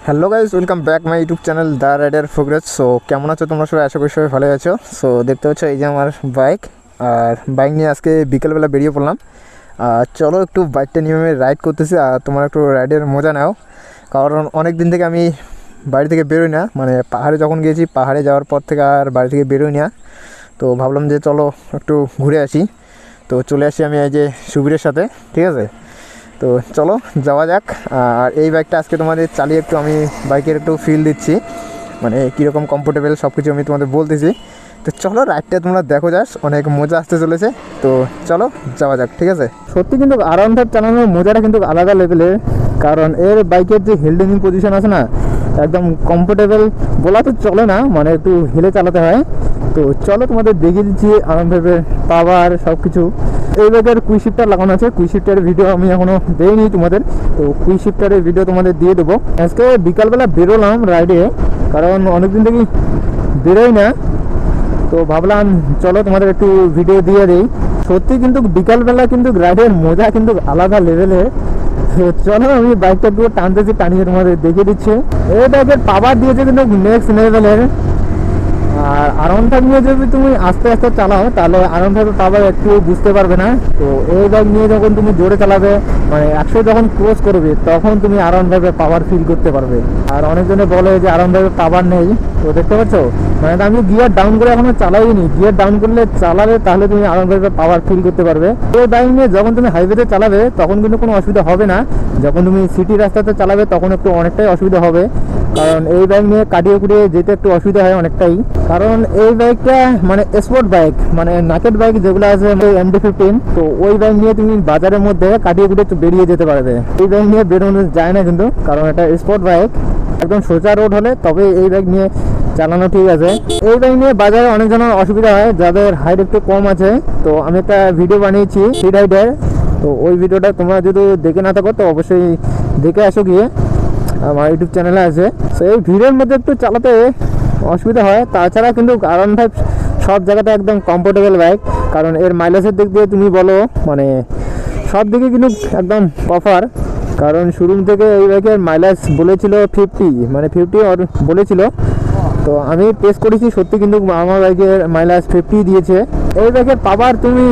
Hello guys, welcome back my YouTube channel the rider progress. So কেমন আছো তোমরা সবাই? আশা করি সবাই ভালো আছো। সো দেখতে পাচ্ছ এই যে আমার বাইক, আর বাইক নিয়ে আজকে বিকেলবেলা বেরিয়ে পড়লাম। চলো একটু বাইকটা নিয়ে আমি রাইড করতেছি, আর তোমার একটু রাইডের মজা নাও। কারণ অনেক দিন থেকে আমি বাড়ি থেকে বেরোই না, মানে পাহাড়ে যখন গিয়েছি, পাহাড়ে যাওয়ার পর থেকে আর বাড়ি থেকে বেরোই না। তো ভাবলাম যে চলো একটু ঘুরে আসি। তো চলে আসি আমি এই যে সুবীরের সাথে, ঠিক আছে? তো চলো যাওয়া যাক। আর এই বাইকটা আজকে তোমাদের চালিয়ে একটু আমি বাইকের একটু ফিল দিচ্ছি, মানে কীরকম কমফোর্টেবল সব কিছু আমি তোমাদের বলতেছি। তো চলো রাইডটা তোমরা দেখো, যাস অনেক মজা আসতে চলেছে। তো চলো যাওয়া যাক, ঠিক আছে? সত্যি কিন্তু R15 চালানোর মজাটা কিন্তু আলাদা লেভেলের, কারণ এর বাইকের যে হোল্ডিং পজিশন আছে না, একদম কমফোর্টেবল বলা তো চলে না, মানে একটু হেলে চালাতে হয়। তো চলো তোমাদের দেখিয়ে দিচ্ছি R15 পাওয়ার সব কিছু। এই বাইকের কুইক শিফটার লাগানো আছে, কুইক শিফটারের ভিডিও আমি এখনও দেইনি তোমাদের, তো কুইক শিফটারের ভিডিও তোমাদের দিয়ে দেবো। আজকে বিকালবেলা বেরোলাম রাইডে, কারণ অনেকদিন থেকেই বেরোই না, তো ভাবলাম চলো তোমাদের একটু ভিডিও দিয়ে দিই। সত্যি কিন্তু বিকালবেলা কিন্তু রাইডের মজা কিন্তু আলাদা লেভেলের। তো চলো আমি বাইকটা পুরো টানিয়ে তোমাদের দেখিয়ে দিচ্ছি। এই বাইকের পাওয়ার দিয়েছে কিন্তু নেক্সট লেভেলের। আর R15 নিয়ে যদি তুমি আস্তে আস্তে চালাও, তাহলে R15 পাওয়ার একটু বুঝতে পারবে না। তো এই বাইক নিয়ে যখন তুমি জোরে চালাবে, মানে 100 যখন ক্রস করবে, তখন তুমি R15 পাওয়ার ফিল করতে পারবে। আর অনেকজনে বলে যে R15 পাওয়ার নেই, তো দেখতে পাচ্ছ, মানে আমি গিয়ার ডাউন করে এখনো চালাইনি। গিয়ার ডাউন করলে চালাবে, তাহলে তুমি R15 পাওয়ার ফিল করতে পারবে। এই বাইক নিয়ে যখন তুমি হাইওয়েতে চালাবে, তখন কিন্তু কোনো অসুবিধা হবে না। যখন তুমি সিটি রাস্তাতে চালাবে, তখন একটু অনেকটাই অসুবিধা হবে, কারণ এই বাইক নিয়ে কাটিয়ে কুটিয়ে যেতে একটু অসুবিধা হয় অনেকটাই। কারণ এই বাইকটা মানে স্পোর্ট বাইক, মানে নাকেট বাইক যেগুলো আছে MD-15, তো ওই বাইক নিয়ে তুমি বাজারের মধ্যে কাটিয়ে কুটিয়ে বেরিয়ে যেতে পারবে। এই বাইক নিয়ে বেরোনো যায় না কিন্তু, কারণ এটা স্পোর্ট বাইক। একদম সোজা রোড হলে তবে এই বাইক নিয়ে চালানো ঠিক আছে। এই বাইক নিয়ে বাজারে অনেক জনের অসুবিধা হয়, যাদের হাইট একটু কম আছে। তো আমি একটা ভিডিও বানিয়েছি ফ্রি রাইডের, তো ওই ভিডিওটা তোমরা যদি দেখে না থাকো, তো অবশ্যই দেখে আসো গিয়ে, আমার ইউটিউব চ্যানেলে আছে। তো এই ভিডিওর মধ্যে একটু চালাতে অসুবিধা হয়, তাছাড়া কিন্তু R15 সব জায়গাতে একদম কমফোর্টেবল বাইক। কারণ এর মাইলেজের দিক দিয়ে তুমি বলো, মানে সব দিকে কিন্তু একদম অফার। কারণ শোরুম থেকে এই বাইকের মাইলেজ বলেছিল 50, মানে 50 বলেছিল। তো আমি টেস্ট করেছি, সত্যি কিন্তু আমার বাইকের মাইলেজ 50 দিয়েছে। এই বাইকের পাওয়ার তুমি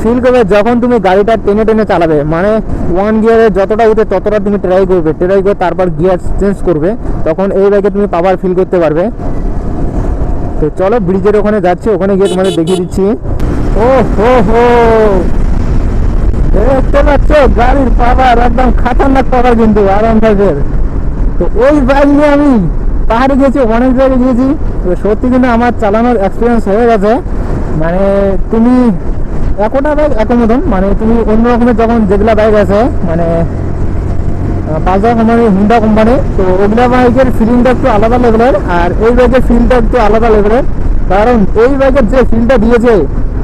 ফিল করবে যখন তুমি গাড়িটা টেনে টেনে চালাবে, মানে 1 গিয়ারে যতটা উঠে ততটা তুমি ট্রাই করে তারপর গিয়ার চেঞ্জ করবে, তখন এই বাইকে তুমি পাওয়ার ফিল করতে পারবে। তো চলো ব্রিজের ওখানে যাচ্ছি, ওখানে গিয়ে তোমাদের দেখিয়ে দিচ্ছি। ও হো হো, দেখতে পাচ্ছ গাড়ির পাওয়ার একদম খাতারনাক পাওয়ার কিন্তু R15-এর। তো ওই বাইক নিয়ে আমি পাহাড়ে গিয়েছি, অনেক জায়গায় গিয়েছি। তো সত্যি কিন্তু আমার চালানোর এক্সপিরিয়েন্স হয়ে গেছে। মানে তুমি একটা বাইক এক মতন, মানে তুমি অন্য রকমের যখন যেগুলা বাইক আছে, মানে পালসার কোম্পানি, হুন্ডা কোম্পানি, তো ওগুলা বাইকের ফিলিংটা একটু আলাদা লেভেলের, আর এই বাইকের ফিলটা একটু আলাদা লেভেলের। কারণ এই বাইকের যে ফিলটা দিয়েছে,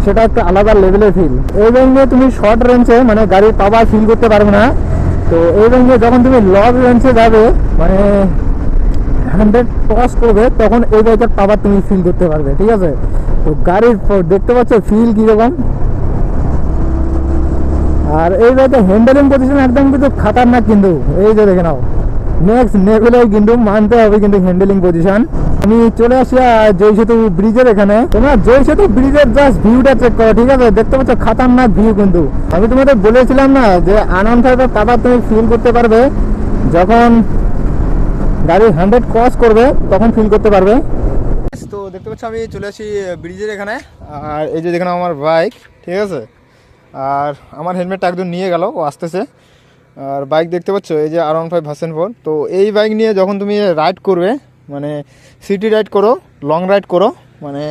সেটা একটু আলাদা লেভেলের ফিল। এই বাইক নিয়ে তুমি শর্ট রেঞ্জে মানে গাড়ির পাওয়ার ফিল করতে পারবে না। তো এই বাইক নিয়ে যখন তুমি লং রেঞ্জে যাবে, মানে 100 ক্রস করবে, তখন এই বাইকের পাওয়ার তুমি ফিল করতে পারবে, ঠিক আছে? তো গাড়ির দেখতে পাচ্ছ ফিল কীরকম। আর এই বাইকে হ্যান্ডেলিং পজিশন একদম কিন্তু খাতারনাক কিন্তু, এই যে দেখে নাও, নেক্সট লেভেলে কিন্তু মানতে হবে কিন্তু হ্যান্ডেলিং পজিশন। আমি চলে আসি জয় সেতু ব্রিজের এখানে। তোমরা জয় সেতু ব্রিজের জাস্ট ভিউটা চেক করো, ঠিক আছে? দেখতে পাচ্ছ খাতারনাক ভিউ কিন্তু। আমি তোমাদের বলেছিলাম না যে R15 পাওয়ার তুমি ফিল করতে পারবে যখন গাড়ি 100 ক্রস করবে, তখন ফিল করতে পারবে। তো দেখতে পাচ্ছ আমি চলে আসি ব্রিজের এখানে, আর এই যে দেখেন আমার বাইক, ঠিক আছে? আর আমার হেলমেটটা একদম নিয়ে গেল, ও আসতেছে। আর বাইক দেখতে পাচ্ছ এই যে R15 ভার্সন 4। তো এই বাইক নিয়ে যখন তুমি রাইড করবে, মানে সিটি রাইড করো, লং রাইড করো, মানে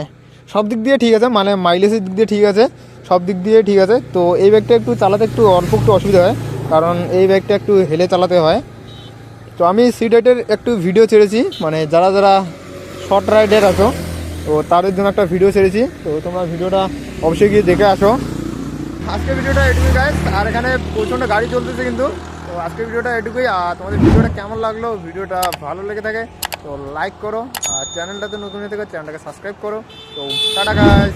সব দিক দিয়ে ঠিক আছে, মানে মাইলেজের দিক দিয়ে ঠিক আছে, সব দিক দিয়ে ঠিক আছে। তো এই বাইকটা একটু চালাতে একটু অল্প একটু অসুবিধা হয়, কারণ এই বাইকটা একটু হেলে চালাতে হয়। তো আমি সিটি রাইডের একটু ভিডিও ছেড়েছি, মানে যারা যারা শর্ট রাইডের আছো, তো তাদের জন্য একটা ভিডিও ছেড়েছি। তো তোমরা ভিডিওটা অবশ্যই গিয়ে দেখে আসো। আজকের ভিডিওটা এটুকুই গাইস, আর এখানে প্রচণ্ড গাড়ি চলতেছে কিন্তু। তো আজকের ভিডিওটা এটুকুই। আর তোমাদের ভিডিওটা কেমন লাগলো, ভিডিওটা ভালো লেগে থাকে তো লাইক করো, আর চ্যানেলটাতে নতুন হয়ে থাকে চ্যানেলটাকে সাবস্ক্রাইব করো। তো টাটা গাইস।